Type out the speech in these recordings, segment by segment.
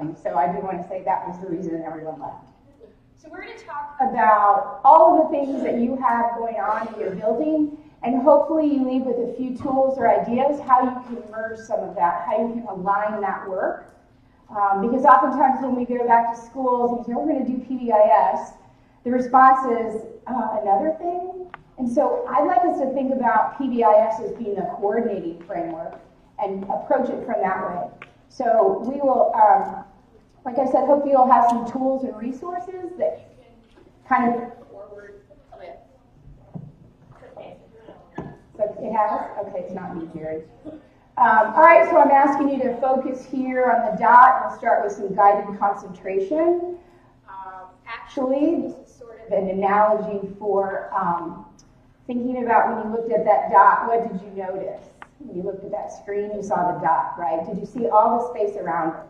So I do want to say that was the reason everyone left. So we're going to talk about all of the things that you have going on in your building, and hopefully you leave with a few tools or ideas how you can merge some of that, how you can align that work. Because oftentimes when we go back to schools and say, we're going to do PBIS, the response is another thing. And so I'd like us to think about PBIS as being a coordinating framework and approach it from that way. So we will, like I said, hopefully you'll have some tools and resources that you can kind of forward with. So it has? Okay, it's not me, Jerry. All right, so I'm asking you to focus here on the dot. We'll start with some guided concentration. Actually, this is sort of an analogy for thinking about when you looked at that dot, what did you notice? When you looked at that screen, you saw the dot, right? Did you see all the space around it?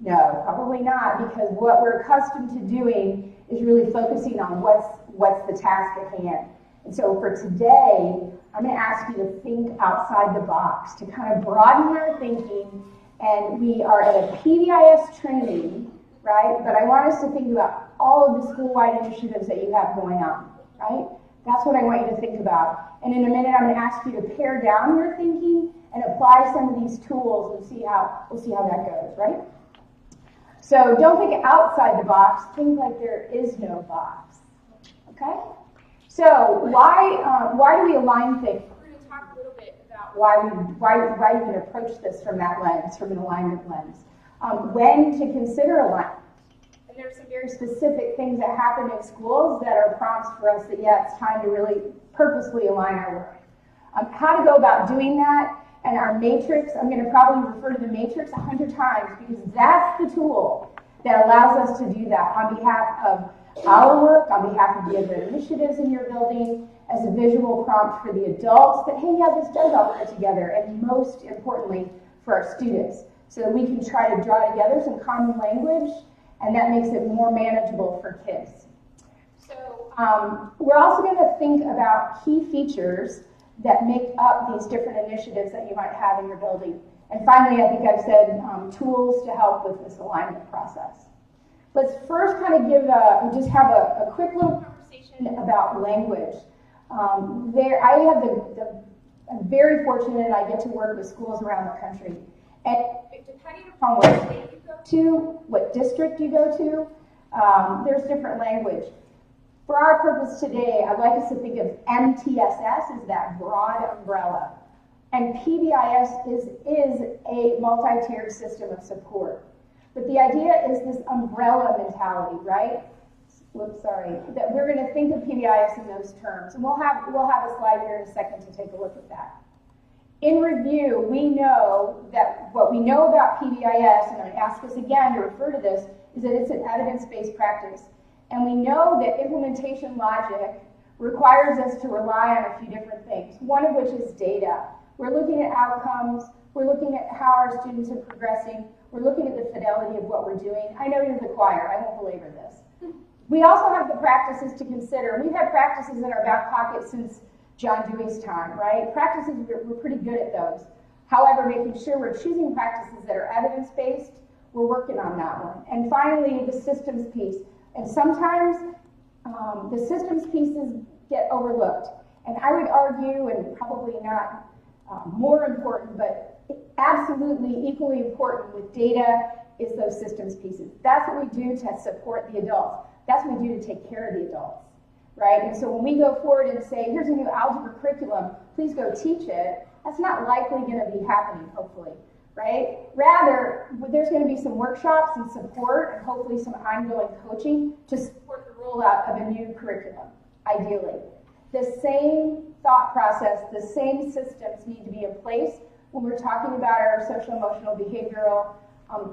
No, probably not, because what we're accustomed to doing is really focusing on what's the task at hand. And so for today, I'm going to ask you to think outside the box, to kind of broaden your thinking. And we are at a PBIS training, right? But I want us to think about all of the school-wide initiatives that you have going on, right? That's what I want you to think about. And in a minute, I'm going to ask you to pare down your thinking and apply some of these tools and we'll see how that goes, right? So don't think outside the box. Think like there is no box, okay? So why do we align things? We're going to talk a little bit about why you can approach this from that lens, from an alignment lens. When to consider alignment. And there's some very specific things that happen in schools that are prompts for us that, yeah, it's time to really purposely align our work. How to go about doing that, and our matrix, I'm going to probably refer to the matrix 100 times because that's the tool that allows us to do that on behalf of our work, on behalf of the other initiatives in your building, as a visual prompt for the adults that, hey, yeah, this does all fit together, and most importantly, for our students, so that we can try to draw together some common language, and that makes it more manageable for kids. So we're also going to think about key features that make up these different initiatives that you might have in your building. And finally, I think I've said tools to help with this alignment process. Let's first kind of have a quick little conversation about language. I'm very fortunate I get to work with schools around the country. And depending upon what state you go to, what district you go to, there's different language. For our purpose today, I'd like us to think of MTSS as that broad umbrella. And PBIS is a multi-tiered system of support. But the idea is this umbrella mentality, right? That we're going to think of PBIS in those terms. And we'll have a slide here in a second to take a look at that. In review, we know that what we know about PBIS, and I'm going to ask us again to refer to this, is that it's an evidence-based practice. And we know that implementation logic requires us to rely on a few different things, one of which is data. We're looking at outcomes, we're looking at how our students are progressing, we're looking at the fidelity of what we're doing. I know you're the choir, I won't belabor this. We also have the practices to consider. We've had practices in our back pocket since John Dewey's time, right? Practices, we're pretty good at those. However, making sure we're choosing practices that are evidence-based, we're working on that one. And finally, the systems piece. And sometimes the systems pieces get overlooked. And I would argue, and probably not more important, but absolutely equally important with data is those systems pieces. That's what we do to support the adults. That's what we do to take care of the adults, right? And so when we go forward and say, here's a new algebra curriculum, please go teach it, that's not likely going to be happening, hopefully, right? Rather, there's going to be some workshops and support and hopefully some ongoing coaching to support the rollout of a new curriculum, ideally. The same thought process, the same systems need to be in place when we're talking about our social, emotional, behavioral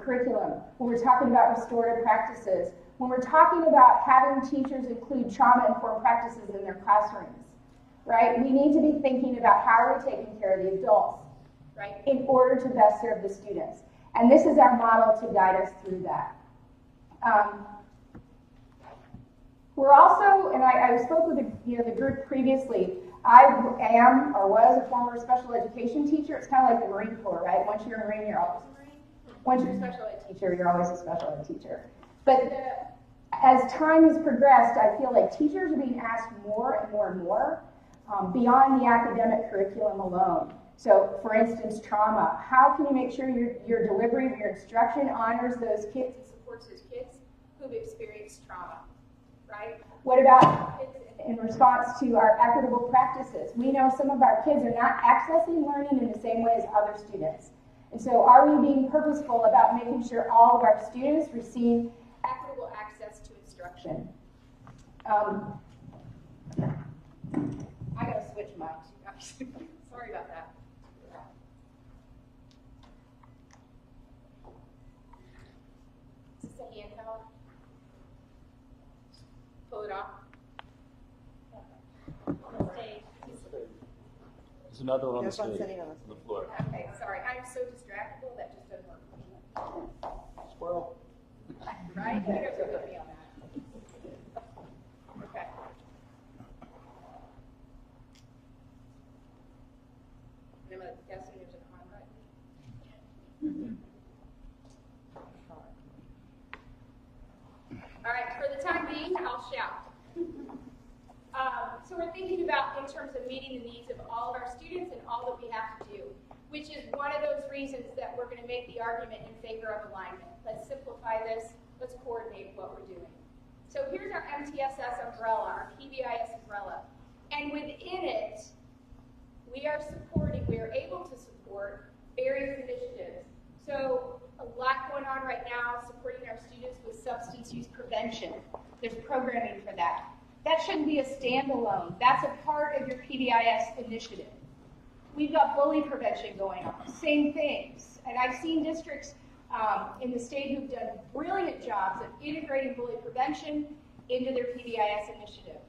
curriculum, when we're talking about restorative practices, when we're talking about having teachers include trauma-informed practices in their classrooms, right? We need to be thinking about how are we taking care of the adults, right, in order to best serve the students. And this is our model to guide us through that. We're also, and I spoke with the group previously, I am or was a former special education teacher. It's kind of like the Marine Corps, right? Once you're a Marine, you're always a Marine. Once you're a special ed teacher, you're always a special ed teacher. But as time has progressed, I feel like teachers are being asked more and more and more beyond the academic curriculum alone. So, for instance, trauma. How can you make sure your delivery of your instruction honors those kids and supports those kids who've experienced trauma, right? What about kids in response to our equitable practices? We know some of our kids are not accessing learning in the same way as other students. And so are we being purposeful about making sure all of our students receive equitable access to instruction? I gotta switch mics. Sorry about that. Is this a handheld? Pull it off. There's another one on the stage, on the floor. Okay, sorry. I'm so distractible that just doesn't work. Squirrel. Right? You guys are with me on that. Okay. And I'm guessing there's an on button. All right, for the time being, I'll shout. So we're thinking about in terms of meeting the needs of all of our students and all that we have to do, which is one of those reasons that we're going to make the argument in favor of alignment. Let's simplify this. Let's coordinate what we're doing. So here's our MTSS umbrella, our PBIS umbrella. And within it, we are able to support various initiatives. So a lot going on right now, supporting our students with substance use prevention. There's programming for that. That shouldn't be a standalone. That's a part of your PBIS initiative. We've got bully prevention going on, same things. And I've seen districts in the state who've done brilliant jobs of integrating bully prevention into their PBIS initiative.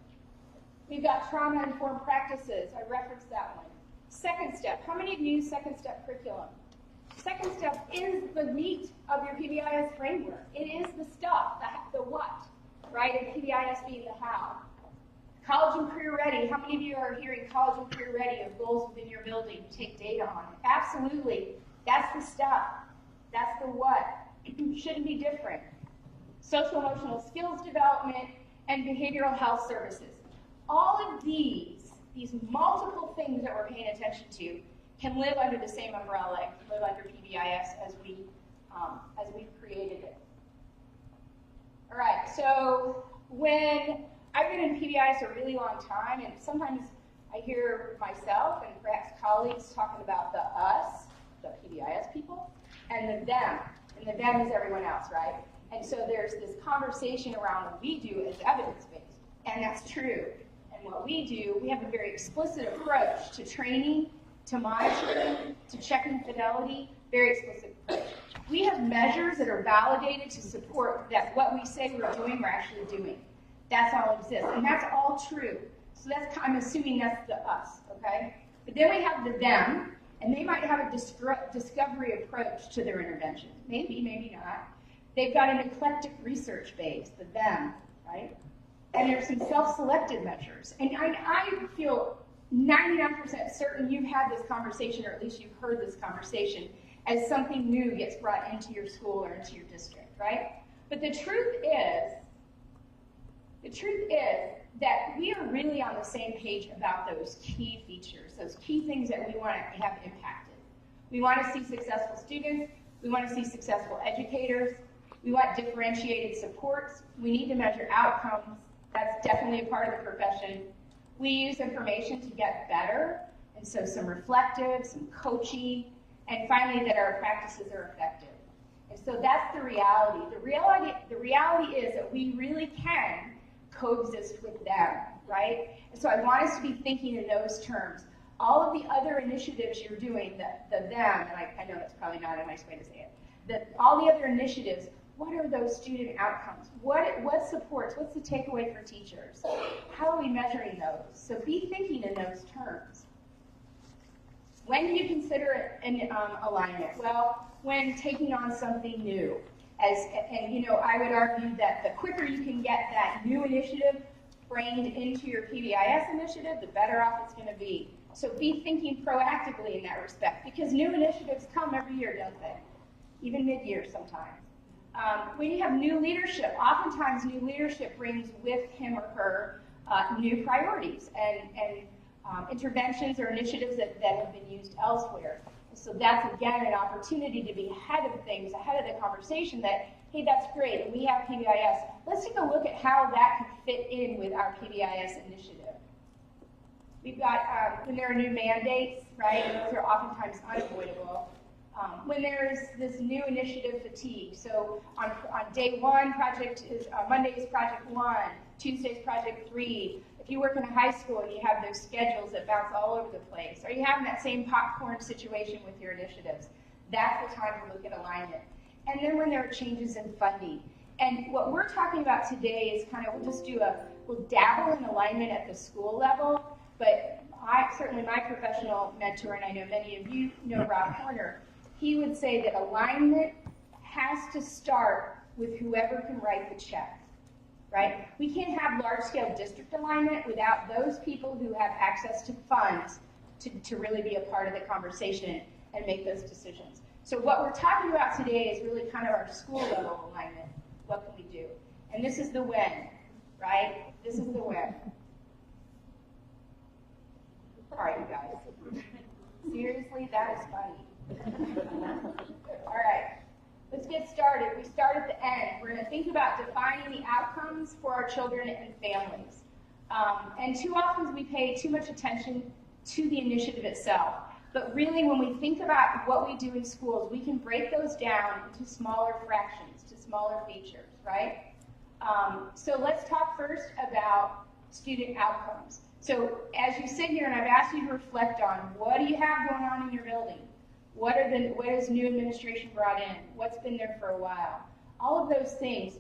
We've got trauma-informed practices. I referenced that one. Second step. How many of you use second step curriculum? Second step is the meat of your PBIS framework. It is the stuff, the what, right? And PBIS being the how. College and career ready. How many of you are hearing college and career ready of goals within your building? Take data on it. Absolutely. That's the stuff. That's the what. Shouldn't be different. Social emotional skills development and behavioral health services. All of these multiple things that we're paying attention to can live under the same umbrella and can live under PBIS as we've created it. All right, so when I've been in PBIS a really long time, and sometimes I hear myself and perhaps colleagues talking about the us, the PBIS people, and the them. And the them is everyone else, right? And so there's this conversation around what we do as evidence-based, and that's true. And what we do, we have a very explicit approach to training, to monitoring, to checking fidelity, very explicit approach. We have measures that are validated to support that what we say we're doing, we're actually doing. That's all exists, and that's all true. So I'm assuming that's the us, okay? But then we have the them, and they might have a discovery approach to their intervention. Maybe, maybe not. They've got an eclectic research base, the them, right? And there's some self-selected measures. And I feel 99% certain you've had this conversation, or at least you've heard this conversation, as something new gets brought into your school or into your district, right? But the truth is that we are really on the same page about those key features, those key things that we want to have impacted. We want to see successful students. We want to see successful educators. We want differentiated supports. We need to measure outcomes. That's definitely a part of the profession. We use information to get better, and so some reflective, some coaching, and finally that our practices are effective. And so that's the reality. The reality is that we really can coexist with them, right? And so I want us to be thinking in those terms. All of the other initiatives you're doing, the them, and I know that's probably not a nice way to say it, all the other initiatives, what are those student outcomes? What supports? What's the takeaway for teachers? How are we measuring those? So be thinking in those terms. When do you consider an alignment? Well, when taking on something new. I would argue that the quicker you can get that new initiative framed into your PBIS initiative, the better off it's going to be. So be thinking proactively in that respect, because new initiatives come every year, don't they? even mid-year sometimes. When you have new leadership, oftentimes new leadership brings with him or her new priorities and interventions or initiatives that have been used elsewhere. So that's, again, an opportunity to be ahead of things, ahead of the conversation that, hey, that's great, and we have PBIS. Let's take a look at how that can fit in with our PBIS initiative. We've got, when there are new mandates, right, and those are oftentimes unavoidable. When there's this new initiative fatigue, so on day one, Monday is project 1, Tuesday's project 3. If you work in a high school and you have those schedules that bounce all over the place, or you have that same popcorn situation with your initiatives, that's the time to look at alignment. And then when there are changes in funding. And what we're talking about today is kind of, we'll dabble in alignment at the school level, but certainly my professional mentor, and I know many of you know Rob Horner, he would say that alignment has to start with whoever can write the check, right? We can't have large-scale district alignment without those people who have access to funds to really be a part of the conversation and make those decisions. So what we're talking about today is really kind of our school-level alignment. What can we do? And this is the when, right? This is the when. All right, you guys. Seriously, that is funny. All right, let's get started. We start at the end. We're going to think about defining the outcomes for our children and families. And too often we pay too much attention to the initiative itself. But really, when we think about what we do in schools, we can break those down into smaller fractions, to smaller features, right? So let's talk first about student outcomes. So as you sit here, and I've asked you to reflect on, what do you have going on in your building? What is new administration brought in? What's been there for a while? All of those things.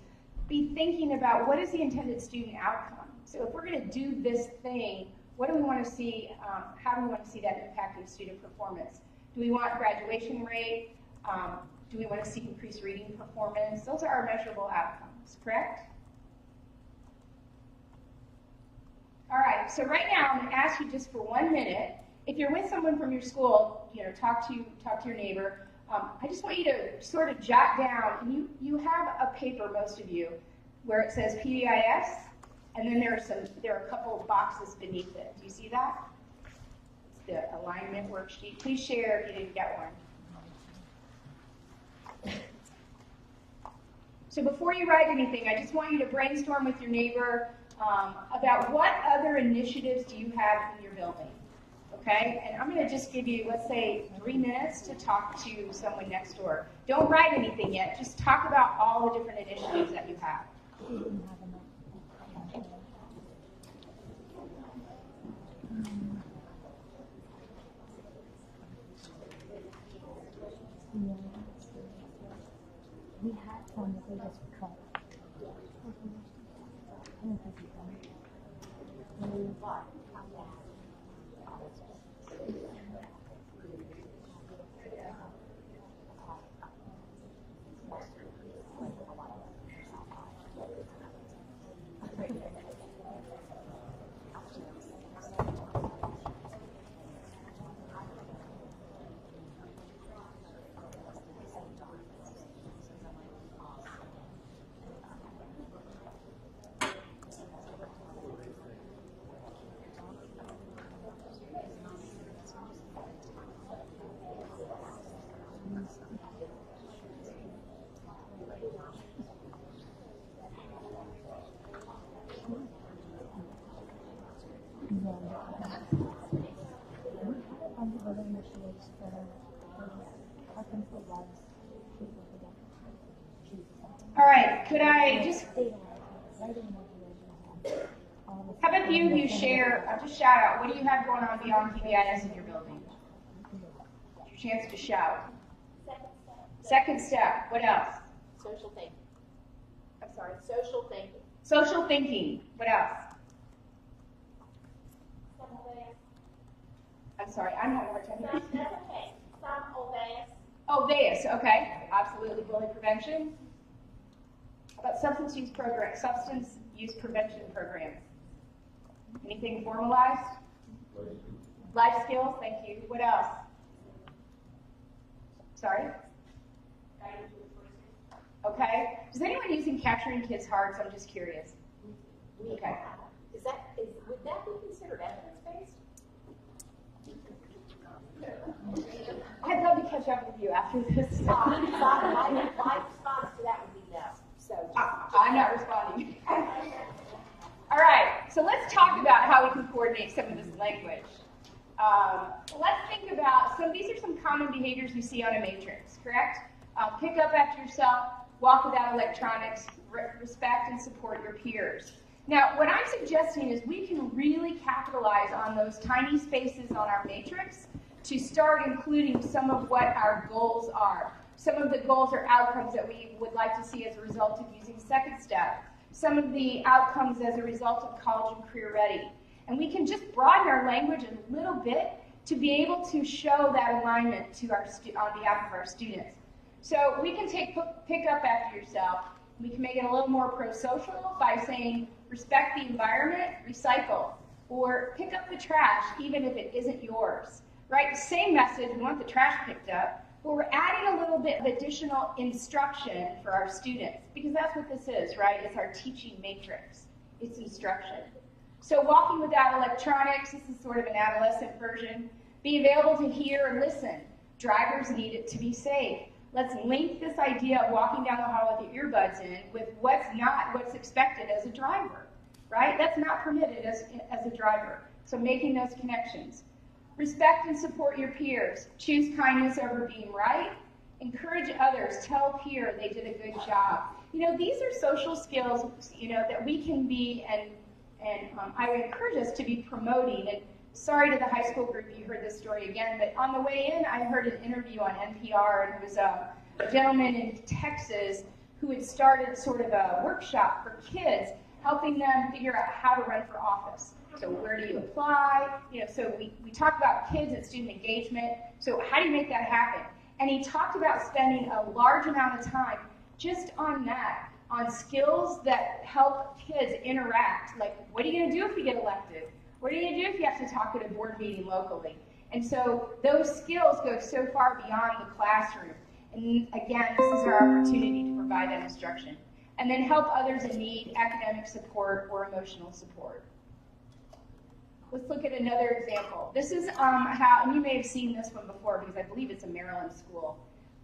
Be thinking about, what is the intended student outcome? So if we're going to do this thing, what do we want to see? How do we want to see that impacting student performance? Do we want graduation rate? Do we want to see increased reading performance? Those are our measurable outcomes, correct? All right, so right now I'm going to ask you just for 1 minute, if you're with someone from your school, talk to your neighbor. I just want you to sort of jot down, and you have a paper, most of you, where it says PBIS, and then there are a couple of boxes beneath it. Do you see that? It's the alignment worksheet. Please share if you didn't get one. So before you write anything, I just want you to brainstorm with your neighbor about what other initiatives do you have in your building. Okay, and I'm going to just give you, let's say, 3 minutes to talk to someone next door. Don't write anything yet, just talk about all the different initiatives that you have. We had some that they just cut. All right, could I just, have a few of you share, just shout out, what do you have going on beyond PBIS in your building? It's your chance to shout. Second step, what else? Social thinking. I'm sorry. Social thinking. Social thinking, what else? I'm sorry, I'm not working. That's okay. Some obeyers. Oh, VAES, okay. Absolutely, bullying prevention. How about substance use prevention programs? Anything formalized? Life skills, thank you. What else? Sorry? Okay. Is anyone using Capturing Kids' Hearts? I'm just curious. Okay. Would that be considered evidence-based? I'd love to catch up with you after this. My response to that would be no. So I'm not responding. All right, so let's talk about how we can coordinate some of this language. Let's think about these are some common behaviors you see on a matrix, correct? Pick up after yourself, walk without electronics, respect and support your peers. Now, what I'm suggesting is we can really capitalize on those tiny spaces on our matrix to start including some of what our goals are. Some of the goals or outcomes that we would like to see as a result of using Second Step. Some of the outcomes as a result of College and Career Ready. And we can just broaden our language a little bit to be able to show that alignment to on behalf of our students. So we can take pick up after yourself. We can make it a little more pro-social by saying respect the environment, recycle, or pick up the trash even if it isn't yours. Right? Same message, we want the trash picked up, but we're adding a little bit of additional instruction for our students because that's what this is, right? It's our teaching matrix. It's instruction. So walking without electronics, this is sort of an adolescent version. Be available to hear and listen. Drivers need it to be safe. Let's link this idea of walking down the hall with your earbuds in with what's expected as a driver, right? That's not permitted as a driver. So making those connections. Respect and support your peers. Choose kindness over being right. Encourage others. Tell peer they did a good job. You know, these are social skills, you know, that we can be and I would encourage us to be promoting. And sorry to the high school group, you heard this story again, but on the way in, I heard an interview on NPR, and it was a gentleman in Texas who had started sort of a workshop for kids, helping them figure out how to run for office. So where do you apply? You know, so we talk about kids and student engagement. So how do you make that happen? And he talked about spending a large amount of time just on that, on skills that help kids interact. Like, what are you going to do if you get elected? What are you going to do if you have to talk at a board meeting locally? And so those skills go so far beyond the classroom. And again, this is our opportunity to provide that instruction. And then help others in need, academic support or emotional support. Let's look at another example. This is how, and you may have seen this one before because I believe it's a Maryland school,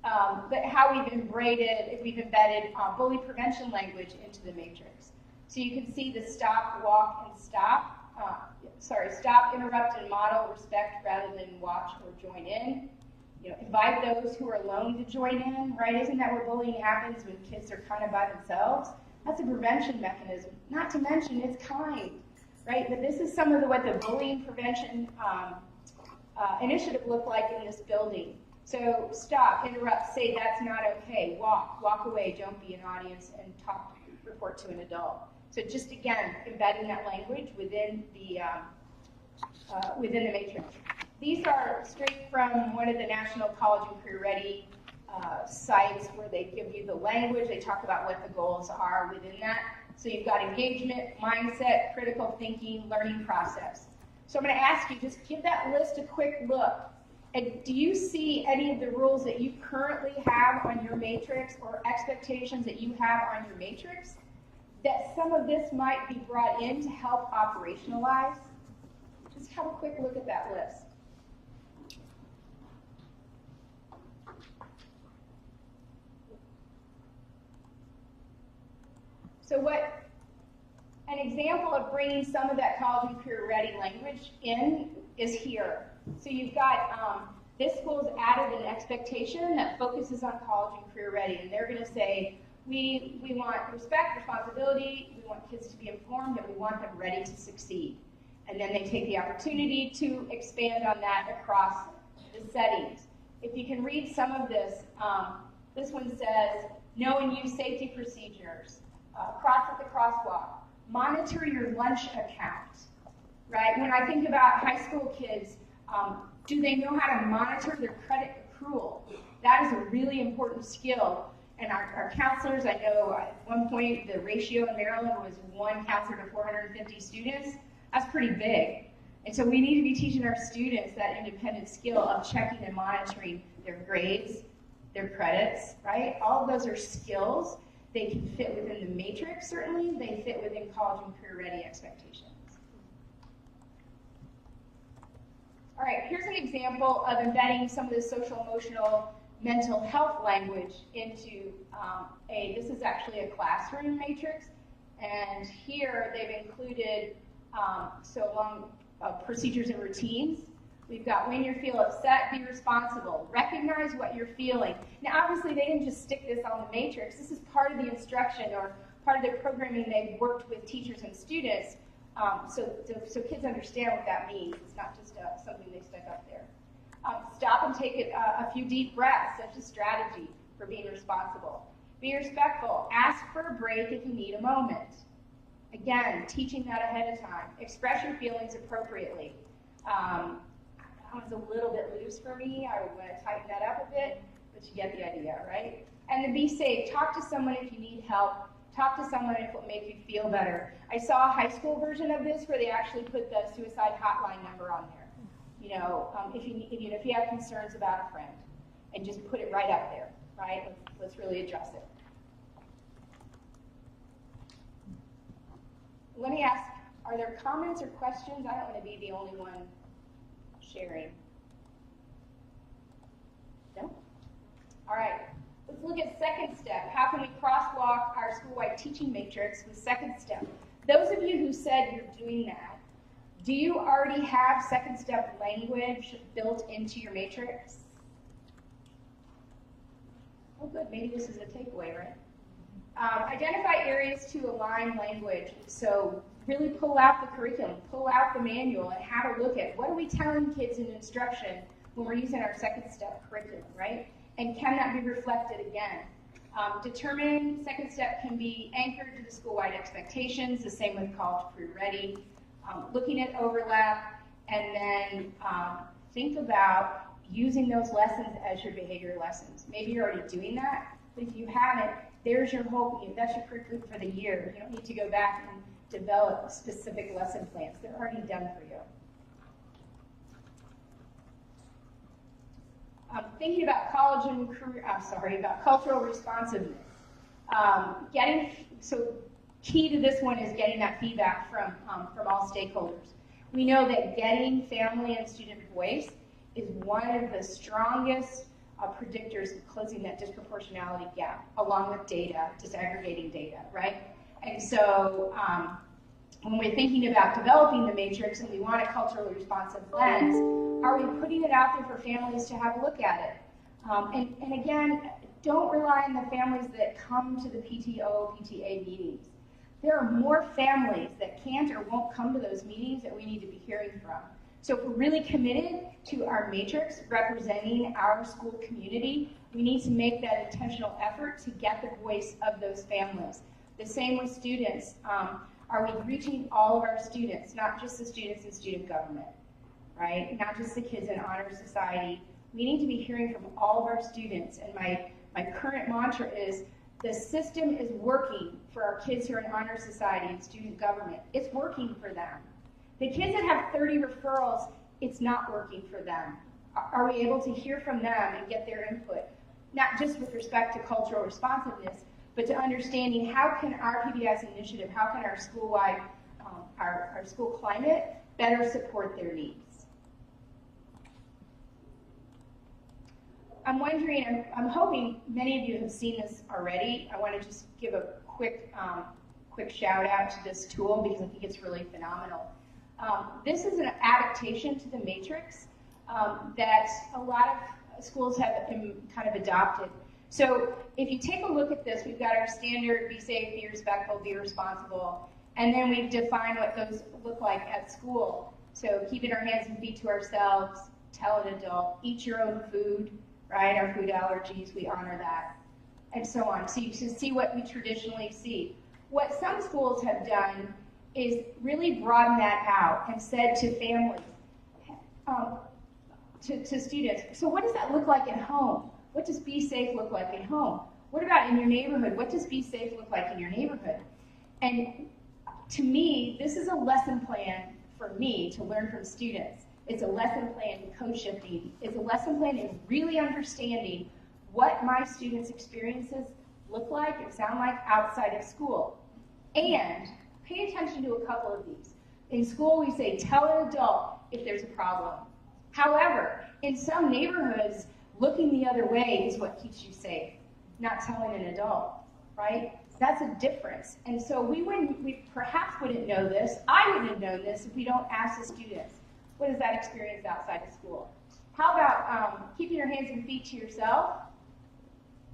but how we've embedded bully prevention language into the matrix. So you can see the stop, walk, and stop. Stop, interrupt, and model respect rather than watch or join in. You know, invite those who are alone to join in, right? Isn't that where bullying happens when kids are kind of by themselves? That's a prevention mechanism. Not to mention it's kind, right? But this is some of what the bullying prevention initiative looked like in this building. So stop, interrupt, say that's not okay, walk away, don't be an audience, and report to an adult. So just again, embedding that language within the matrix. These are straight from one of the National College and Career Ready sites where they give you the language. They talk about what the goals are within that. So you've got engagement, mindset, critical thinking, learning process. So I'm going to ask you, just give that list a quick look. And do you see any of the rules that you currently have on your matrix or expectations that you have on your matrix that some of this might be brought in to help operationalize? Just have a quick look at that list. So an example of bringing some of that college and career ready language in is here. So you've got, this school's added an expectation that focuses on college and career ready, and they're going to say, we want respect, responsibility, we want kids to be informed, and we want them ready to succeed. And then they take the opportunity to expand on that across the settings. If you can read some of this, this one says, know and use safety procedures, cross at the crosswalk, monitor your lunch account, right? When I think about high school kids, do they know how to monitor their credit accrual? That is a really important skill. And our counselors, I know at one point the ratio in Maryland was 1 counselor to 450 students. That's pretty big. And so we need to be teaching our students that independent skill of checking and monitoring their grades, their credits, right? All of those are skills. They can fit within the matrix, certainly. They fit within college and career-ready expectations. All right, here's an example of embedding some of the social-emotional mental health language into this is actually a classroom matrix, and here they've included procedures and routines. We've got when you feel upset, be responsible, recognize what you're feeling. Now obviously they didn't just stick this on the matrix, this is part of the instruction or part of the programming they've worked with teachers and students so kids understand what that means. It's not just something they stuck up there. Stop and take a few deep breaths, such a strategy for being responsible. Be respectful. Ask for a break if you need a moment. Again, teaching that ahead of time. Express your feelings appropriately. That was a little bit loose for me. I would want to tighten that up a bit, but you get the idea, right? And then be safe. Talk to someone if you need help. Talk to someone if it will make you feel better. I saw a high school version of this where they actually put the suicide hotline number on there. You know, if you have concerns about a friend, and just put it right up there, right? Let's really address it. Let me ask, are there comments or questions? I don't want to be the only one sharing. No? All right. Let's look at second step. How can we crosswalk our school-wide teaching matrix with second step? Those of you who said you're doing that, do you already have second step language built into your matrix? Oh good, maybe this is a takeaway, right? Identify areas to align language. So really pull out the curriculum, pull out the manual, and have a look at what are we telling kids in instruction when we're using our second step curriculum, right? And can that be reflected again? Determining second step can be anchored to the school-wide expectations, the same with college career ready. Looking at overlap, and then think about using those lessons as your behavior lessons. Maybe you're already doing that, but if you haven't, there's your hope. That's your curriculum for the year. You don't need to go back and develop specific lesson plans. They're already done for you. Thinking about college and career, about cultural responsiveness. Key to this one is getting that feedback from all stakeholders. We know that getting family and student voice is one of the strongest predictors of closing that disproportionality gap, along with data, disaggregating data, right? And so when we're thinking about developing the matrix and we want a culturally responsive lens, are we putting it out there for families to have a look at it? And again, don't rely on the families that come to the PTA meetings. There are more families that can't or won't come to those meetings that we need to be hearing from. So if we're really committed to our matrix representing our school community, we need to make that intentional effort to get the voice of those families. The same with students. Are we reaching all of our students, not just the students in student government, right? Not just the kids in honor society. We need to be hearing from all of our students. And my current mantra is, the system is working for our kids who are in honor society and student government. It's working for them. The kids that have 30 referrals, it's not working for them. Are we able to hear from them and get their input? Not just with respect to cultural responsiveness, but to understanding how can our PBS initiative, how can our school-wide, our school climate better support their needs? I'm wondering, I'm hoping many of you have seen this already. I want to just give a quick shout out to this tool because I think it's really phenomenal. This is an adaptation to the matrix that a lot of schools have kind of adopted. So if you take a look at this, we've got our standard be safe, be respectful, be responsible, and then we've defined what those look like at school. So keeping our hands and feet to ourselves, tell an adult, eat your own food, right? Our food allergies, we honor that, and so on. So you can see what we traditionally see. What some schools have done is really broaden that out and said to families, to students, so what does that look like at home? What does be safe look like at home? What about in your neighborhood? What does be safe look like in your neighborhood? And to me, this is a lesson plan for me to learn from students. It's a lesson plan in code shifting. It's a lesson plan in really understanding what my students' experiences look like and sound like outside of school. And pay attention to a couple of these. In school, we say, tell an adult if there's a problem. However, in some neighborhoods, looking the other way is what keeps you safe, not telling an adult, right? That's a difference. And so we perhaps wouldn't know this. I wouldn't have known this if we don't ask the students, what is that experience outside of school? How about keeping your hands and feet to yourself?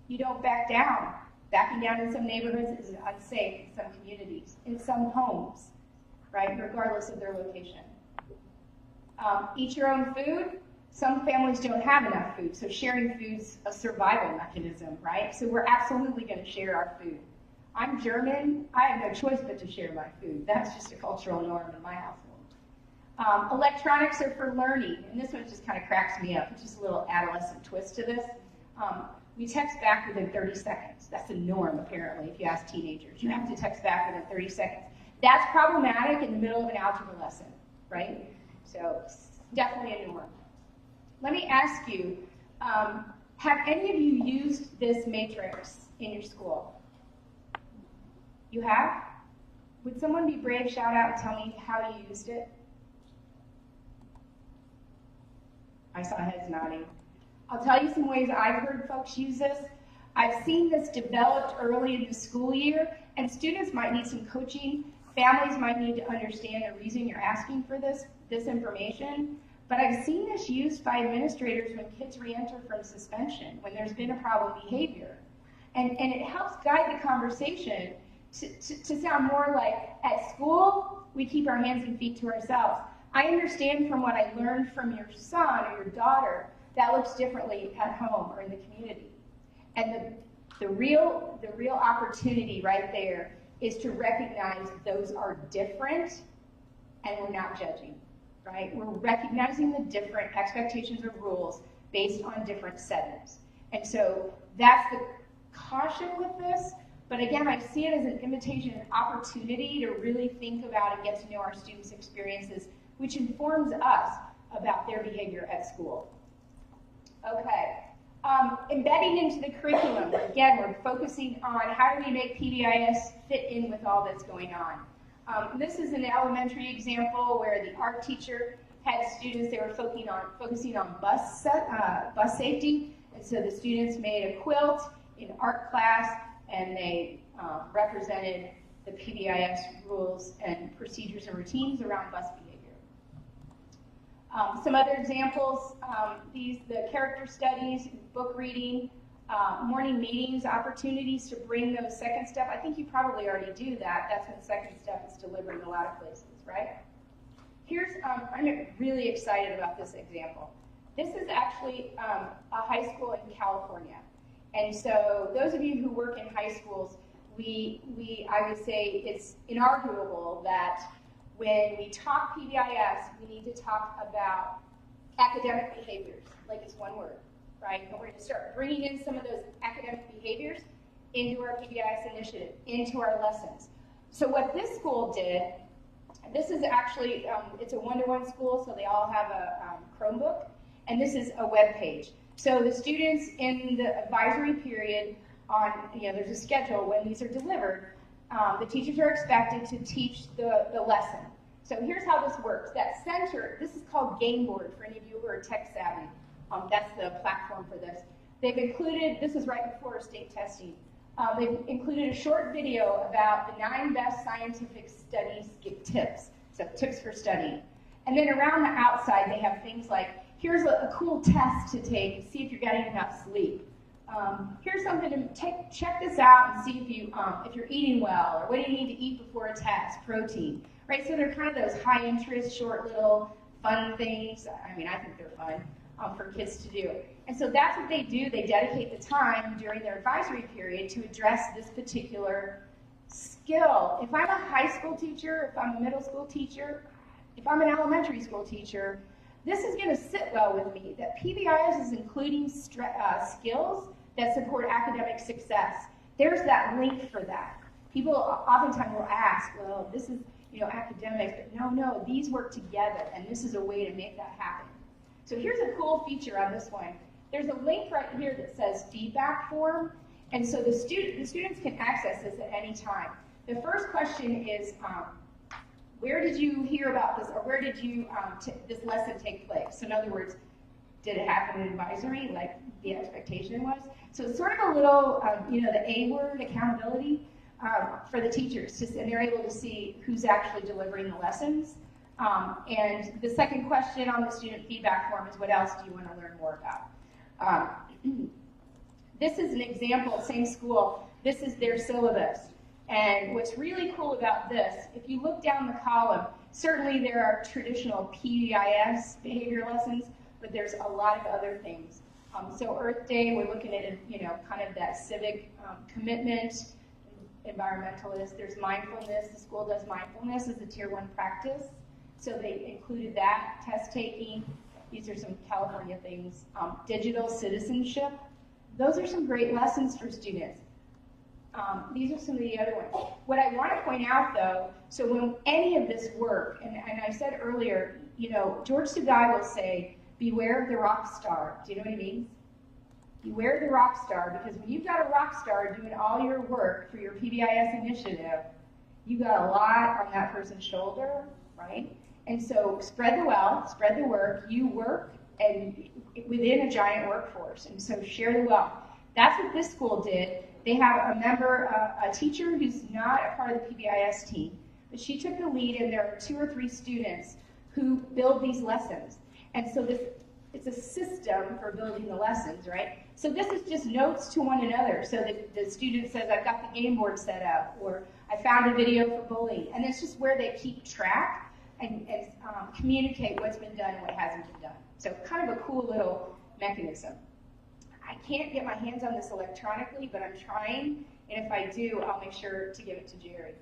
You don't back down. Backing down in some neighborhoods is unsafe in some communities, in some homes, right, regardless of their location. Eat your own food. Some families don't have enough food, so sharing food's a survival mechanism, right? So we're absolutely going to share our food. I'm German. I have no choice but to share my food. That's just a cultural norm in my household. Electronics are for learning, and this one just kind of cracks me up. It's just a little adolescent twist to this. We text back within 30 seconds. That's a norm, apparently, if you ask teenagers. You have to text back within 30 seconds. That's problematic in the middle of an algebra lesson, right? So it's definitely a norm. Let me ask you, have any of you used this matrix in your school? You have? Would someone be brave, shout out, and tell me how you used it? I saw heads nodding. I'll tell you some ways I've heard folks use this. I've seen this developed early in the school year, and students might need some coaching. Families might need to understand the reason you're asking for this information. But I've seen this used by administrators when kids re-enter from suspension, when there's been a problem behavior. And it helps guide the conversation to sound more like, at school, we keep our hands and feet to ourselves. I understand from what I learned from your son or your daughter, that looks differently at home or in the community. And the real opportunity right there is to recognize those are different and we're not judging, right? We're recognizing the different expectations or rules based on different settings. And so that's the caution with this. But again, I see it as an invitation, an opportunity to really think about and get to know our students' experiences, which informs us about their behavior at school. Okay, embedding into the curriculum. Again, we're focusing on how do we make PBIS fit in with all that's going on. This is an elementary example where the art teacher had students, they were focusing on bus safety, and so the students made a quilt in art class, and they represented the PBIS rules and procedures and routines around bus behavior. Some other examples, the character studies, book reading, morning meetings, opportunities to bring those second step. I think you probably already do that. That's when second step is delivered in a lot of places, right? Here's, I'm really excited about this example. This is actually a high school in California. And so those of you who work in high schools, I would say it's inarguable that when we talk PBIS, we need to talk about academic behaviors, like it's one word, right? And we're going to start bringing in some of those academic behaviors into our PBIS initiative, into our lessons. So what this school did, this is actually, it's a one-to-one school, so they all have a Chromebook, and this is a web page. So the students in the advisory period there's a schedule when these are delivered, the teachers are expected to teach the lesson. So here's how this works. That center, this is called Gameboard for any of you who are tech savvy. That's the platform for this. They've included, this is right before state testing, they've included a short video about the 9 best scientific studies tips, so tips for studying. And then around the outside, they have things like, here's a cool test to take to see if you're getting enough sleep. Here's something to check this out and see if you're eating well, or what do you need to eat before a test, protein, right? So they're kind of those high interest, short little fun things. I mean, I think they're fun for kids to do. And so that's what they do. They dedicate the time during their advisory period to address this particular skill. If I'm a high school teacher, if I'm a middle school teacher, if I'm an elementary school teacher, this is going to sit well with me, that PBIS is including skills that support academic success. There's that link for that. People oftentimes will ask, well, this is academics, but no, these work together, and this is a way to make that happen. So here's a cool feature on this one. There's a link right here that says feedback form, and so the students can access this at any time. The first question is, where did you hear about this, or where did you this lesson take place? So in other words, did it happen in advisory, like the expectation was? So it's sort of a little, the A word, accountability, for the teachers, and they're able to see who's actually delivering the lessons. And the second question on the student feedback form is, what else do you want to learn more about? This is an example, same school, this is their syllabus. And what's really cool about this, if you look down the column, certainly there are traditional PBIS behavior lessons, but there's a lot of other things. So Earth Day, we're looking at, kind of that civic commitment, environmentalist. There's mindfulness. The school does mindfulness as a tier 1 practice. So they included that, test taking. These are some California things. Digital citizenship. Those are some great lessons for students. These are some of the other ones. What I want to point out, though, so when any of this work, and I said earlier, George Sugai will say, beware of the rock star. Do you know what he means? Beware of the rock star, because when you've got a rock star doing all your work for your PBIS initiative, you got a lot on that person's shoulder, right? And so spread the wealth, spread the work. You work and within a giant workforce, and so share the wealth. That's what this school did. They have a member, a teacher who's not a part of the PBIS team, but she took the lead, and there are 2 or 3 students who build these lessons. And so it's a system for building the lessons, right? So this is just notes to one another. So the student says, I've got the game board set up, or I found a video for bullying. And it's just where they keep track and communicate what's been done and what hasn't been done. So kind of a cool little mechanism. I can't get my hands on this electronically, but I'm trying. And if I do, I'll make sure to give it to Jerry.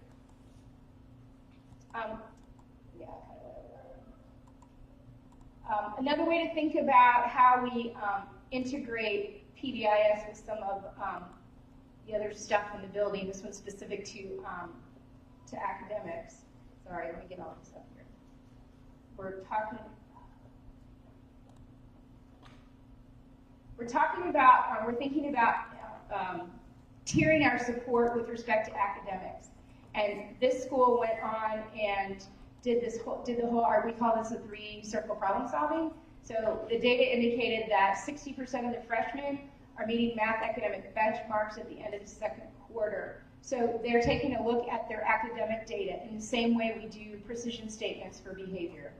Another way to think about how we integrate PBIS with some of the other stuff in the building. This one's specific to academics. Sorry, let me get all this up here. We're thinking about tiering our support with respect to academics. And this school went on and did the whole, we call this a 3-circle problem solving. So the data indicated that 60% of the freshmen are meeting math academic benchmarks at the end of the second quarter. So they're taking a look at their academic data in the same way we do precision statements for behavior.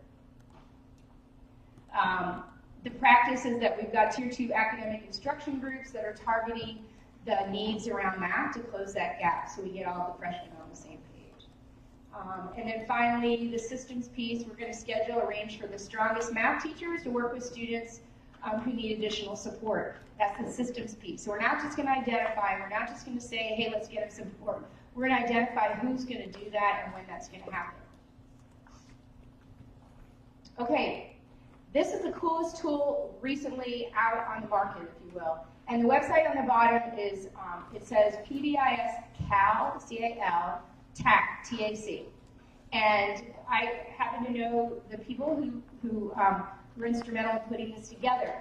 The practice is that we've got tier 2 academic instruction groups that are targeting the needs around math to close that gap, so we get all the freshmen on the same page. And then finally, the systems piece, we're going to arrange for the strongest math teachers to work with students who need additional support. That's the systems piece. So we're not just going to identify, we're not just going to say, hey, let's get them support. We're going to identify who's going to do that and when that's going to happen. Okay. This is the coolest tool recently out on the market, if you will. And the website on the bottom is, it says PBIS Cal, C-A-L, TAC, T-A-C. And I happen to know the people who were instrumental in putting this together.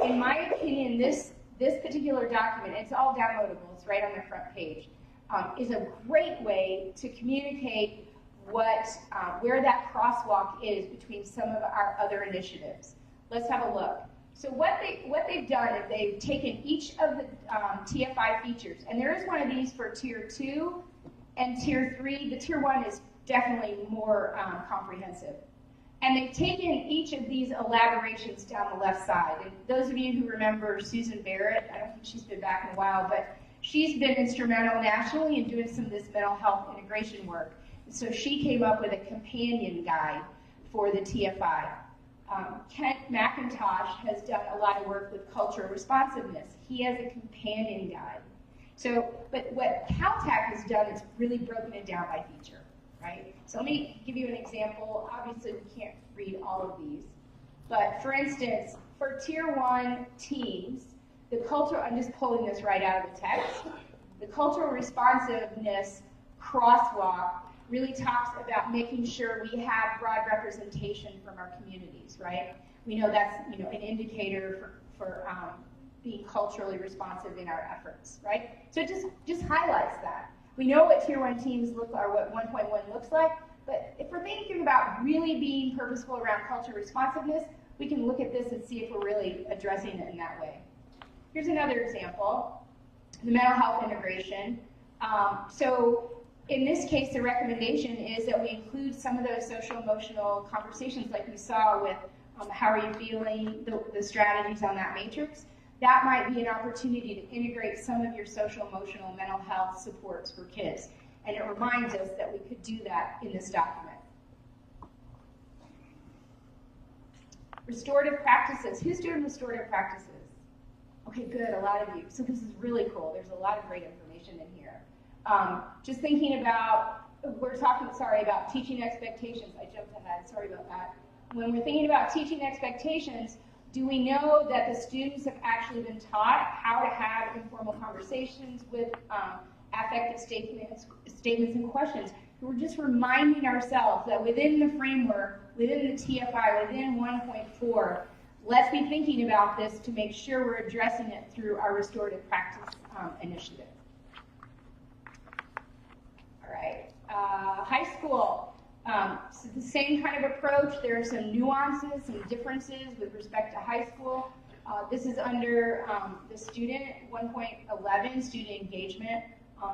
In my opinion, this particular document, it's all downloadable, it's right on the front page, is a great way to communicate where that crosswalk is between some of our other initiatives. Let's have a look. So what they've done is they've taken each of the TFI features, and there is one of these for tier 2 and tier 3. The tier 1 is definitely more comprehensive. And they've taken each of these elaborations down the left side. And those of you who remember Susan Barrett, I don't think she's been back in a while, but she's been instrumental nationally in doing some of this mental health integration work. So she came up with a companion guide for the TFI. Kent McIntosh has done a lot of work with cultural responsiveness. He has a companion guide. So, but what CalTech has done is really broken it down by feature, right? So let me give you an example. Obviously, we can't read all of these. But for instance, for tier 1 teams, the cultural, I'm just pulling this right out of the text, the cultural responsiveness crosswalk really talks about making sure we have broad representation from our communities, right? We know that's an indicator for being culturally responsive in our efforts, right? So it just highlights that. We know what Tier 1 teams look or what 1.1 looks like, but if we're thinking about really being purposeful around cultural responsiveness, we can look at this and see if we're really addressing it in that way. Here's another example, the mental health integration. So in this case, the recommendation is that we include some of those social emotional conversations like we saw with how are you feeling, the strategies on that matrix. That might be an opportunity to integrate some of your social emotional mental health supports for kids. And it reminds us that we could do that in this document. Restorative practices. Who's doing restorative practices? Okay, good, a lot of you. So this is really cool. There's a lot of great information in here. Just thinking about, we're talking, about teaching expectations. I jumped ahead, sorry about that. When we're thinking about teaching expectations, do we know that the students have actually been taught how to have informal conversations with affective statements and questions? We're just reminding ourselves that within the framework, within the TFI, within 1.4, let's be thinking about this to make sure we're addressing it through our restorative practice initiative. All right, high school. So the same kind of approach. There are some nuances, some differences with respect to high school. This is under the student 1.11, student engagement,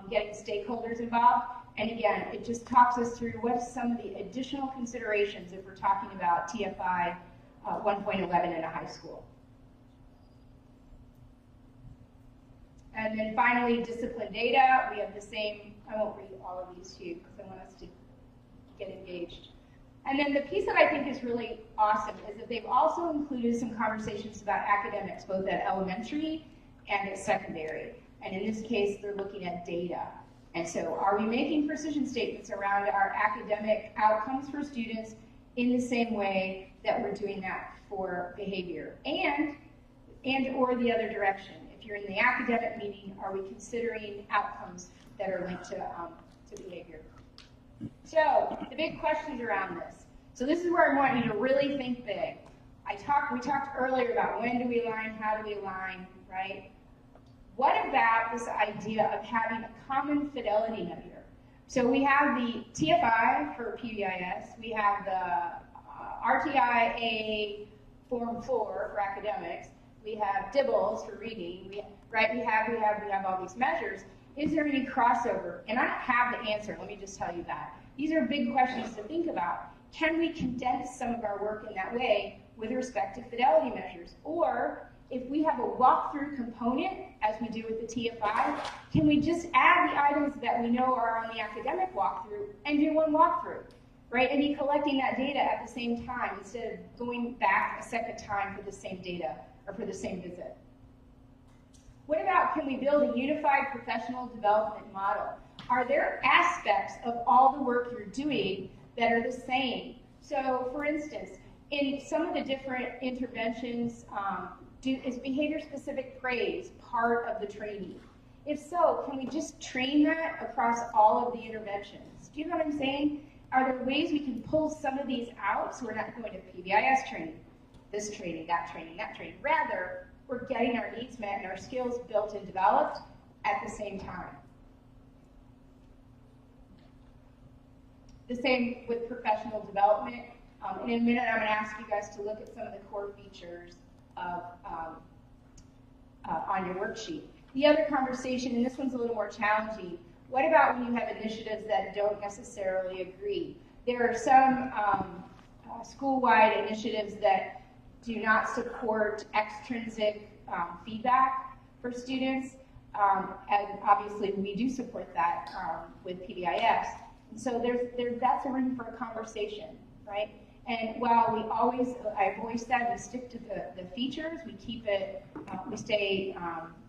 getting stakeholders involved. And again, it just talks us through what's some of the additional considerations if we're talking about TFI 1.11 in a high school. And then finally, discipline data. We have the same, I won't read all of these to you because I want us to get engaged. And then the piece that I think is really awesome is that they've also included some conversations about academics, both at elementary and at secondary. And in this case, they're looking at data. And so are we making precision statements around our academic outcomes for students in the same way that we're doing that for behavior? And or the other direction. If you're in the academic meeting, are we considering outcomes that are linked to behavior? So the big questions around this. So this is where I want you to really think big. We talked earlier about when do we align, how do we align, right? What about this idea of having a common fidelity measure? So we have the TFI for PBIS, we have the RTIA Form 4 for academics, we have DIBELS for reading, we have all these measures. Is there any crossover? And I don't have the answer, let me just tell you that. These are big questions to think about. Can we condense some of our work in that way with respect to fidelity measures? Or if we have a walkthrough component, as we do with the TFI, can we just add the items that we know are on the academic walkthrough and do one walkthrough, right? And be collecting that data at the same time instead of going back a second time for the same data or for the same visit. What about, can we build a unified professional development model? Are there aspects of all the work you're doing that are the same? So, for instance, in some of the different interventions, is behavior-specific praise part of the training? If so, can we just train that across all of the interventions? Do you know what I'm saying? Are there ways we can pull some of these out so we're not going to PBIS training, this training, that training, that training? Rather, we're getting our needs met and our skills built and developed at the same time. The same with professional development. In a minute, I'm going to ask you guys to look at some of the core features of, on your worksheet. The other conversation, and this one's a little more challenging, what about when you have initiatives that don't necessarily agree? There are some school-wide initiatives that do not support extrinsic feedback for students, and obviously we do support that with PBIS. And so that's a room for a conversation, right? And while I've always said we stick to the features, we keep it, we stay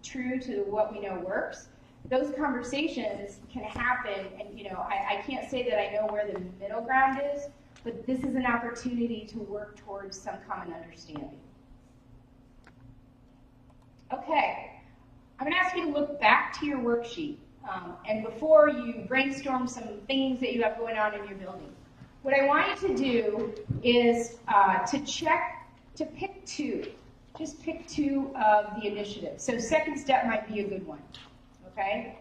true to what we know works. Those conversations can happen, and I can't say that I know where the middle ground is, but this is an opportunity to work towards some common understanding. Okay, I'm going to ask you to look back to your worksheet, and before you brainstorm some things that you have going on in your building. What I want you to do is to pick two. just pick 2 of the initiatives. So second step might be a good one, okay?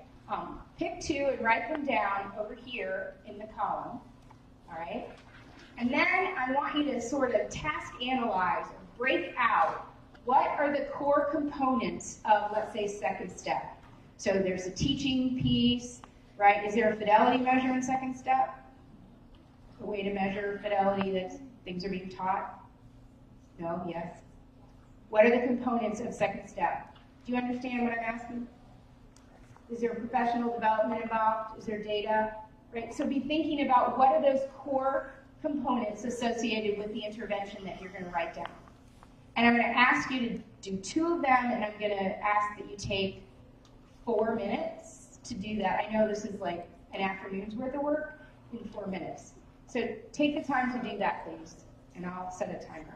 Pick 2 and write them down over here in the column, all right? And then I want you to sort of task analyze, or break out, what are the core components of, let's say, second step. So there's a teaching piece, right? Is there a fidelity measure in second step? A way to measure fidelity that things are being taught? No? Yes? What are the components of second step? Do you understand what I'm asking? Is there professional development involved? Is there data? Right? So be thinking about what are those core components associated with the intervention that you're going to write down. And I'm going to ask you to do 2 of them, and I'm going to ask that you take 4 minutes to do that. I know this is like an afternoon's worth of work in 4 minutes. So take the time to do that, please, and I'll set a timer.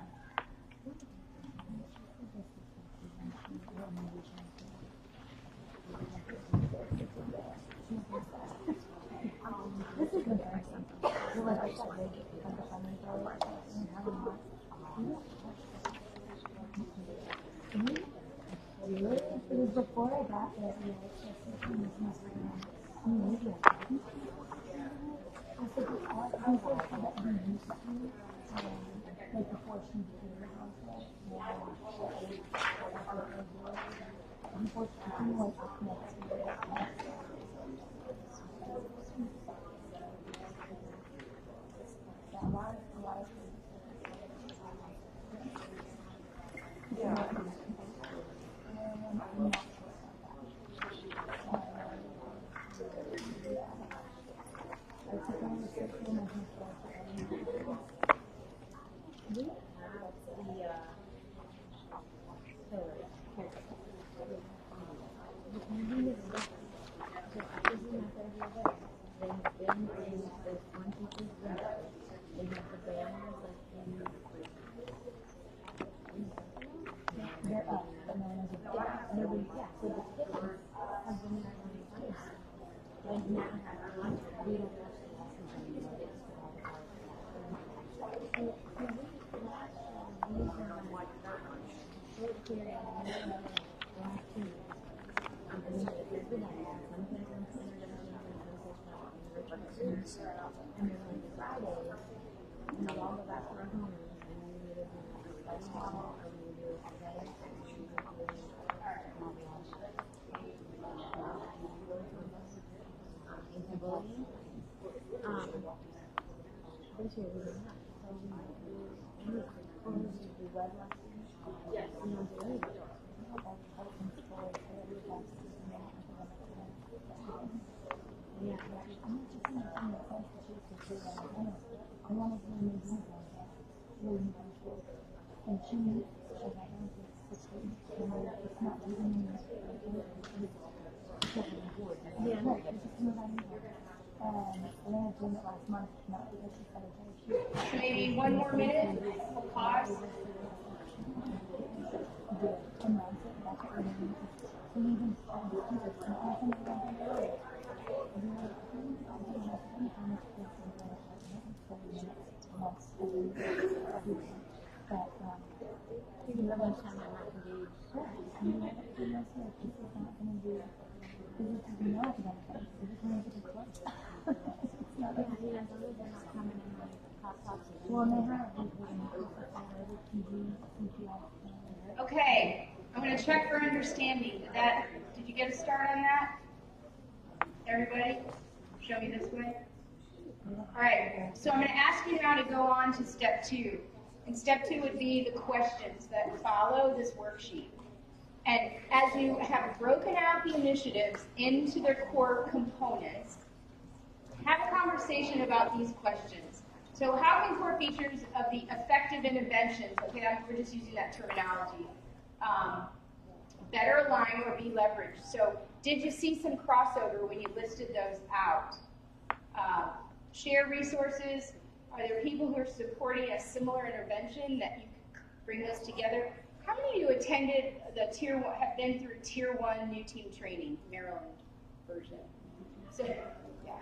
This is good for something. It was before I got there. Like before she became the household, unfortunately, like a lot of Maybe 1 more minute, we'll pause. Okay, I'm going to check for understanding. Did you get a start on that? Everybody? Show me this way. All right, so I'm going to ask you now to go on to step 2. And step 2 would be the questions that follow this worksheet. And as you have broken out the initiatives into their core components, have a conversation about these questions. So how can core features of the effective interventions, okay, we're just using that terminology, better align or be leveraged? So did you see some crossover when you listed those out? Share resources. Are there people who are supporting a similar intervention that you could bring those together? How many of you attended the Tier 1, have been through Tier 1 new team training, Maryland version? So, yeah.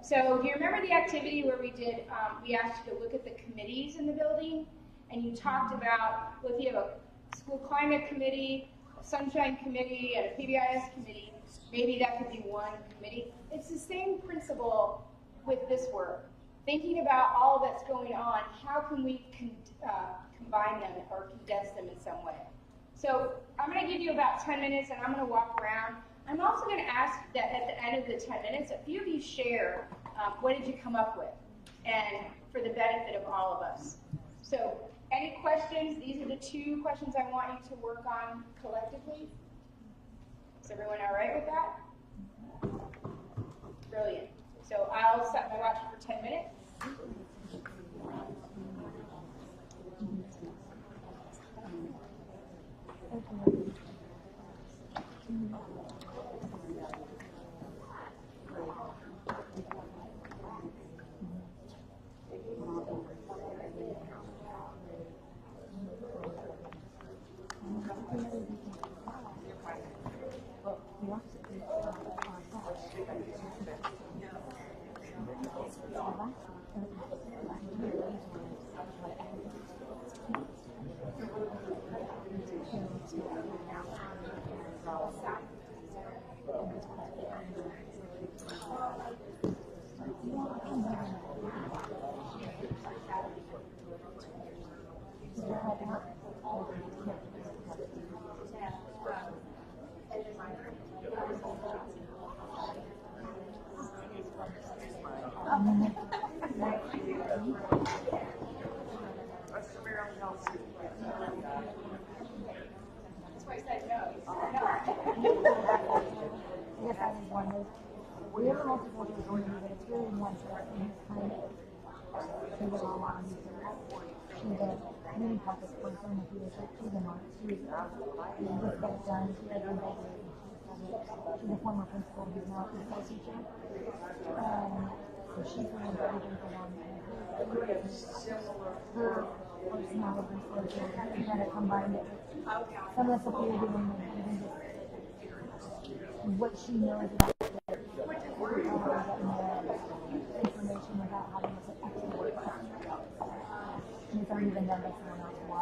So do you remember the activity where we did, we asked you to look at the committees in the building, and you talked about, well, if you have a school school climate committee, a sunshine committee, and a PBIS committee. Maybe that could be one committee. It's the same principle with this work. Thinking about all that's going on, how can we combine them or condense them in some way? So I'm going to give you about 10 minutes, and I'm going to walk around. I'm also going to ask that at the end of the 10 minutes, a few of you share what did you come up with, and for the benefit of all of us. So any questions? These are the 2 questions I want you to work on collectively. Is everyone all right with that? Brilliant. So I'll set my watch for 10 minutes. That's why I said no. Yes, I was wondering. We have a multiple disorder, but it's really one person who's kind of figured all out. She's a really practice person. If you look, she's an art. She's just got it done. She has been graduating. She's a former principal who's now a preschool teacher. So she's really everything for them. Her personality for children, and kind of combined it with some of the stuff we were doing, and even just what she knows about it, getting more information without having to put extra work on it. And it's already been done by someone else. Why?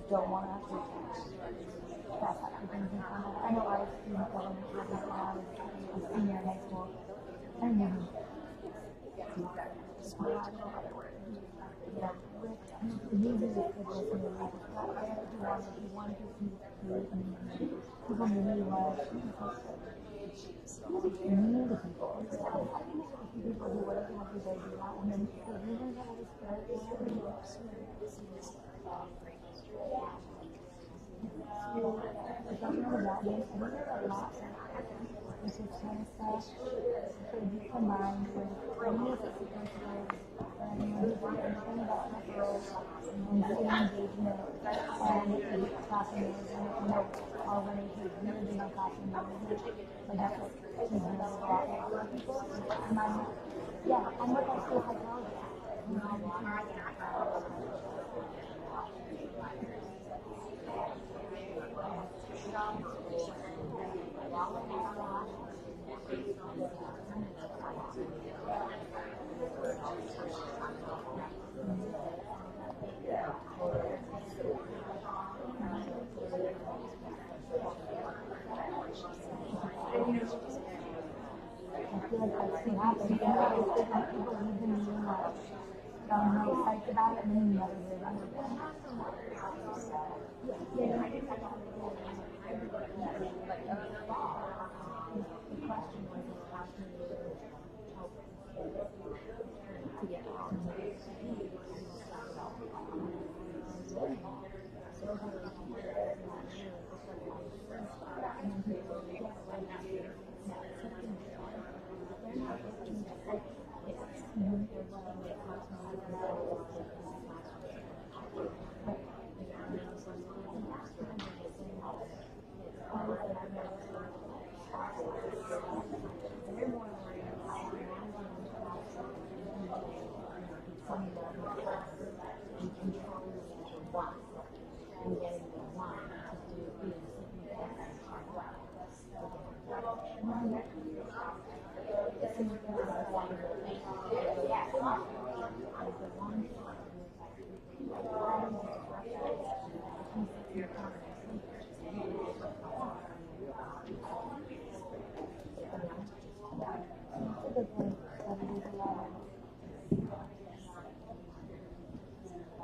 Don't want to have to pass that to things in front of. I know I was in government when I was a senior in high school. I didn't even usually the kids listen to me. He wanted to see people knew who he was. He knew the people. People do whatever they have to do that. And then the reason that I was scared which is kind of stuff could be combined with music sequences and anything about referrals and student engagement and classroom management, notes already to really be on classroom management. Like that's what she's doing a lot for people. And I'm with our school psychologist. feel like that's what happens. Sometimes different people leave the meeting like really psyched about it, and then you never hear about it again. The question was how can you help to get out?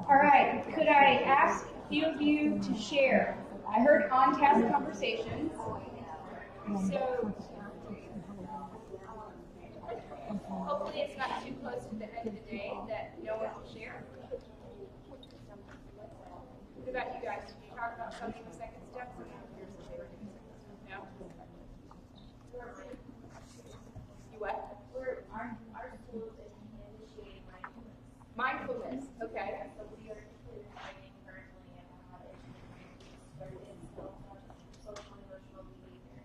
All right, could I ask a few of you to share? I heard on-task conversations. So hopefully it's not too close to the end of the day that no one will share. What about you guys? Did you talk about something with second steps? No? You what? Our school is initiating mindfulness. Mindfulness, okay. So we are training currently on how to introduce social and emotional behavior.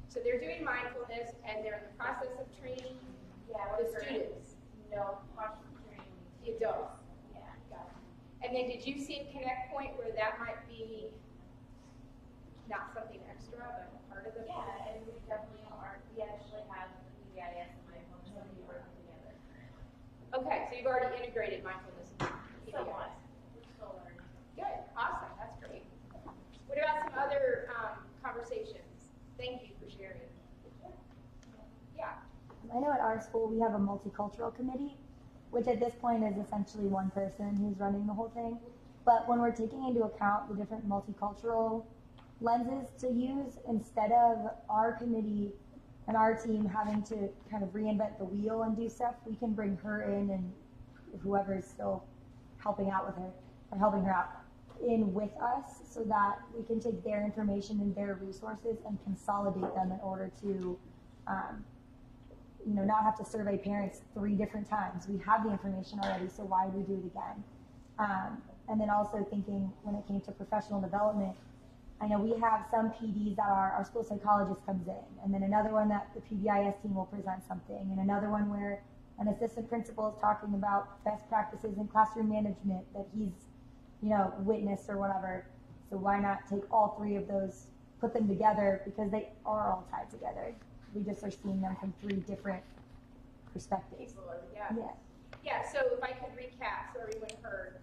So they're doing mindfulness and they're in the process of training the students. No, partial training. The adults. Yeah. Got it. And then did you see a connect point where that might be not something extra, but part of the? Yeah, and we definitely are. We actually have the PBIS and mindfulness that we work together. Okay, so you've already integrated mindfulness. Somewhat. We're still learning. Good, awesome, that's great. What about some other conversations? Thank you for sharing. Yeah. I know at our school we have a multicultural committee, which at this point is essentially one person who's running the whole thing. But when we're taking into account the different multicultural lenses to use, instead of our committee and our team having to kind of reinvent the wheel and do stuff, we can bring her in and whoever is still helping out with her or helping her out in with us so that we can take their information and their resources and consolidate them in order to not have to survey parents 3 different times. We have the information already, so why would we do it again? And then also thinking when it came to professional development, I know we have some PDs that our school psychologist comes in, and then another one that the PBIS team will present something, and another one where an assistant principal is talking about best practices in classroom management that he's, witnessed or whatever. So why not take all 3 of those, put them together, because they are all tied together. We just are seeing them from 3 different perspectives. Yeah. Yeah. Yeah, so if I could recap so everyone heard,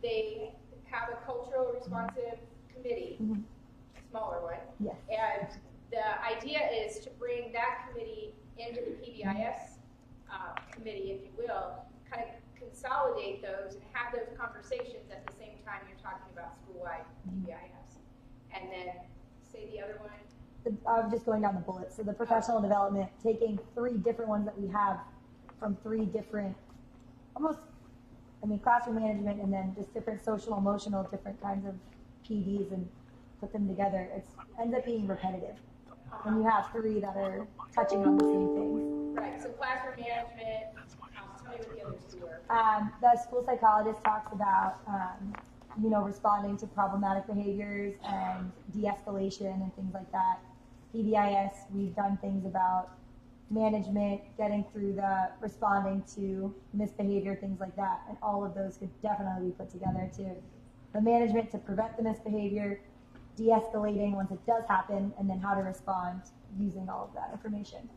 they have a cultural responsive committee, smaller one. Yes. And the idea is to bring that committee into the PBIS committee, if you will, kind of consolidate those and have those conversations at the same time you're talking about school-wide PBIS. And then say the other one. I'm just going down the bullets. So the professional development, taking 3 different ones that we have from 3 different, classroom management, and then just different social, emotional, different kinds of PDs, and put them together. It ends up being repetitive. When you have 3 that are touching on the same things. Right, so classroom management, tell me what the others were. The school psychologist talks about, responding to problematic behaviors and de-escalation and things like that. PBIS, we've done things about management, getting through the responding to misbehavior, things like that. And all of those could definitely be put together to the management to prevent the misbehavior, de-escalating once it does happen, and then how to respond using all of that information.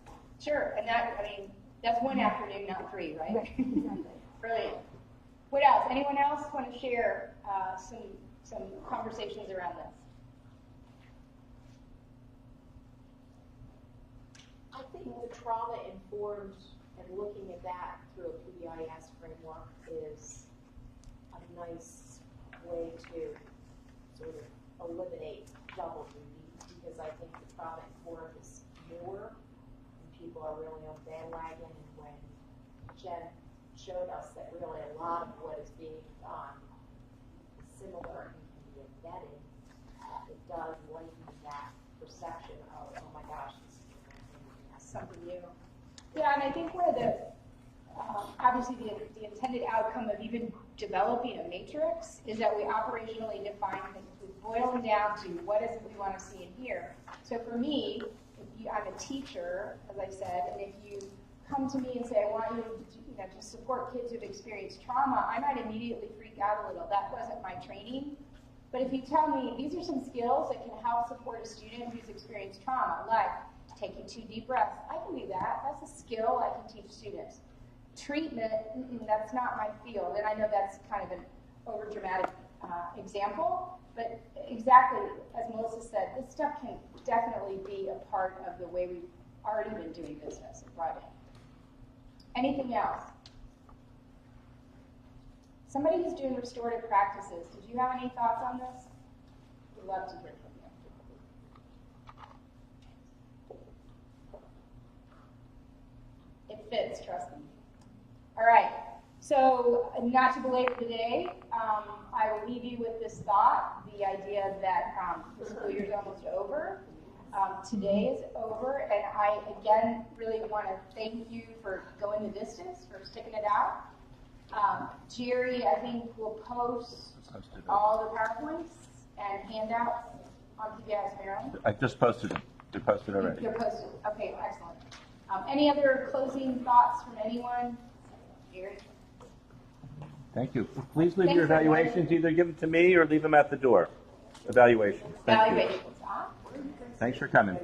Sure, and that's one afternoon, not 3, right? Right, exactly. Brilliant. What else? Anyone else want to share some conversations around this? I think the trauma-informed and looking at that through a PBIS framework is a nice way to sort of eliminate double duty, because I think the trauma-informed is more, and people are really on bandwagon, and when Jen showed us that really a lot of what is being done is similar and can be embedded, it does lighten that perception of, oh my gosh, this is something new. Yeah, and I think one of the, obviously the intended outcome of even developing a matrix is that we operationally define things. We boil them down to what is it we want to see in here. So for me, I'm a teacher, as I said, and if you come to me and say, I want you to support kids who've experienced trauma, I might immediately freak out a little. That wasn't my training. But if you tell me these are some skills that can help support a student who's experienced trauma, like taking 2 deep breaths, I can do that. That's a skill I can teach students. Treatment, that's not my field. And I know that's kind of an overdramatic example, but exactly as Melissa said, this stuff can definitely be a part of the way we've already been doing business and brought in. Anything else? Somebody who's doing restorative practices, did you have any thoughts on this? We'd love to hear from you. It fits, trust me. All right, so not to belabor the day, I will leave you with this thought, the idea that the school year is almost over. Today is over, and I, again, really want to thank you for going the distance, for sticking it out. Jerry, I think, will post all the PowerPoints and handouts on PBIS Maryland. I just posted it. They posted already. They're posted. Okay, excellent. Any other closing thoughts from anyone? Jerry? Thank you. Please leave Thanks, your evaluations. Either give them to me or leave them at the door. Evaluations. Thank you. Evaluations. Thanks for coming.